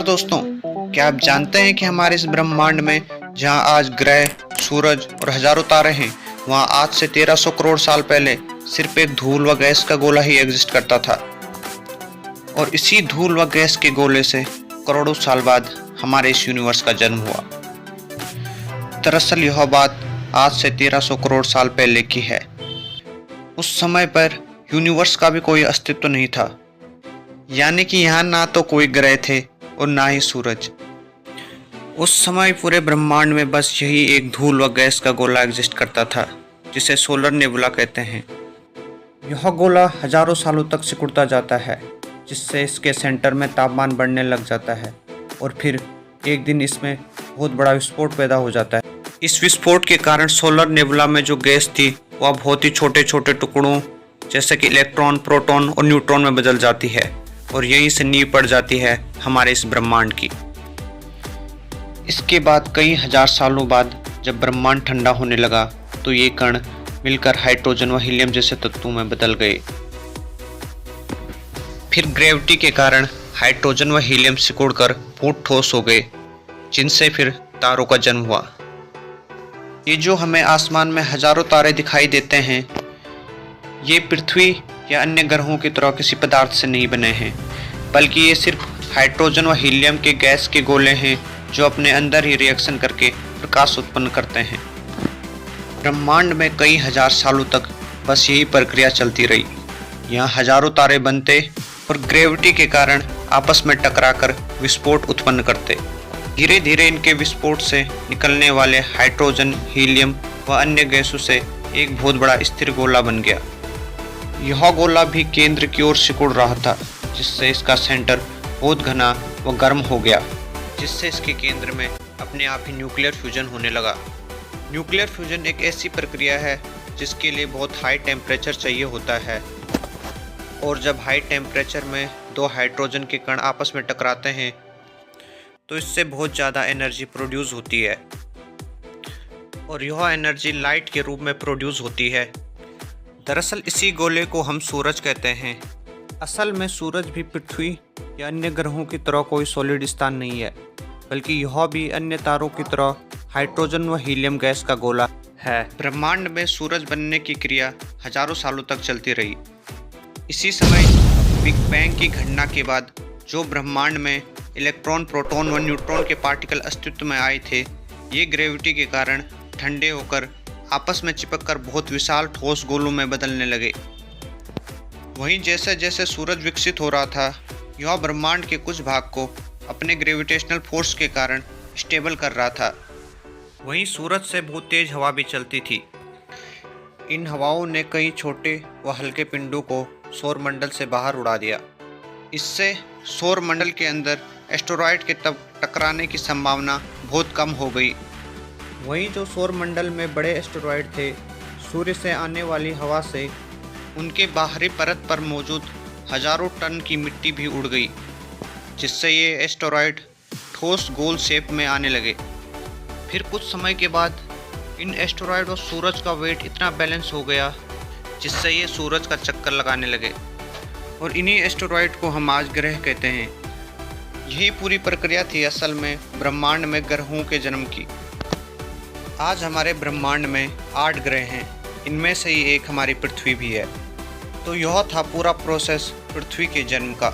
दोस्तों, क्या आप जानते हैं कि हमारे इस ब्रह्मांड में जहां आज ग्रह, सूरज और हजारों तारे हैं, वहां आज से 1300 करोड़ साल पहले सिर्फ एक धूल व गैस का गोला ही एग्जिस्ट करता था। और इसी धूल व गैस के गोले से करोड़ों साल बाद हमारे इस यूनिवर्स का जन्म हुआ। दरअसल यह बात आज से 1300 करोड़ साल पहले की है। उस समय पर यूनिवर्स का भी कोई अस्तित्व नहीं था, यानी कि यहाँ ना तो कोई ग्रह थे और ना ही सूरज। उस समय पूरे ब्रह्मांड में बस यही एक धूल व गैस का गोला एग्जिस्ट करता था, जिसे सोलर नेबुला कहते हैं। यह गोला हजारों सालों तक सिकुड़ता जाता है, जिससे इसके सेंटर में तापमान बढ़ने लग जाता है और फिर एक दिन इसमें बहुत बड़ा विस्फोट पैदा हो जाता है। इस विस्फोट के कारण सोलर नेबुला में जो गैस थी वह बहुत ही छोटे छोटे टुकड़ों जैसे कि इलेक्ट्रॉन, प्रोटॉन और न्यूट्रॉन में बदल जाती है और यहीं से नींव पड़ जाती है हमारे इस ब्रह्मांड की। इसके बाद कई हजार सालों बाद जब ब्रह्मांड ठंडा होने लगा तो ये कण मिलकर हाइड्रोजन व हीलियम जैसे तत्वों में बदल गए। फिर ग्रेविटी के कारण हाइड्रोजन व हीलियम सिकुड़कर बहुत ठोस हो गए, जिनसे फिर तारों का जन्म हुआ। ये जो हमें आसमान में हजारों तारे दिखाई देते हैं, ये पृथ्वी या अन्य ग्रहों की तरह किसी पदार्थ से नहीं बने हैं, बल्कि ये सिर्फ हाइड्रोजन व हीलियम के गैस के गोले हैं जो अपने अंदर ही रिएक्शन करके प्रकाश उत्पन्न करते हैं। ब्रह्मांड में कई हजार सालों तक बस यही प्रक्रिया चलती रही। यहाँ हजारों तारे बनते और ग्रेविटी के कारण आपस में टकराकर विस्फोट उत्पन्न करते। धीरे धीरे इनके विस्फोट से निकलने वाले हाइड्रोजन, हीलियम व अन्य गैसों से एक बहुत बड़ा स्थिर गोला बन गया। यह गोला भी केंद्र की ओर सिकुड़ रहा था, जिससे इसका सेंटर बहुत घना व गर्म हो गया, जिससे इसके केंद्र में अपने आप ही न्यूक्लियर फ्यूजन होने लगा। न्यूक्लियर फ्यूजन एक ऐसी प्रक्रिया है जिसके लिए बहुत हाई टेम्परेचर चाहिए होता है, और जब हाई टेम्परेचर में दो हाइड्रोजन के कण आपस में टकराते हैं तो इससे बहुत ज़्यादा एनर्जी प्रोड्यूस होती है, और यह एनर्जी लाइट के रूप में प्रोड्यूस होती है। दरअसल इसी गोले को हम सूरज कहते हैं। असल में सूरज भी पृथ्वी या अन्य ग्रहों की तरह कोई सॉलिड स्थान नहीं है, बल्कि यह भी अन्य तारों की तरह हाइड्रोजन व हीलियम गैस का गोला है। ब्रह्मांड में सूरज बनने की क्रिया हजारों सालों तक चलती रही। इसी समय बिग बैंग की घटना के बाद जो ब्रह्मांड में इलेक्ट्रॉन, प्रोटॉन व न्यूट्रॉन के पार्टिकल अस्तित्व में आए थे, ये ग्रेविटी के कारण ठंडे होकर आपस में चिपककर बहुत विशाल ठोस गोलों में बदलने लगे। वहीं जैसे जैसे सूरज विकसित हो रहा था, यह ब्रह्मांड के कुछ भाग को अपने ग्रेविटेशनल फोर्स के कारण स्टेबल कर रहा था। वहीं सूरज से बहुत तेज हवा भी चलती थी। इन हवाओं ने कई छोटे व हल्के पिंडों को सौर मंडल से बाहर उड़ा दिया। इससे सौर मंडल के अंदर एस्टेरॉयड के तब टकराने की संभावना बहुत कम हो गई। वहीं जो सौर मंडल में बड़े एस्टेरॉयड थे, सूर्य से आने वाली हवा से उनके बाहरी परत पर मौजूद हजारों टन की मिट्टी भी उड़ गई, जिससे ये एस्टेरॉयड ठोस गोल शेप में आने लगे। फिर कुछ समय के बाद इन एस्टेरॉयड और सूरज का वेट इतना बैलेंस हो गया, जिससे ये सूरज का चक्कर लगाने लगे, और इन्हीं एस्टेरॉयड को हम आज ग्रह कहते हैं। यही पूरी प्रक्रिया थी असल में ब्रह्मांड में ग्रहों के जन्म की। आज हमारे ब्रह्मांड में 8 ग्रह हैं, इनमें से ही एक हमारी पृथ्वी भी है। तो यह था पूरा प्रोसेस पृथ्वी के जन्म का।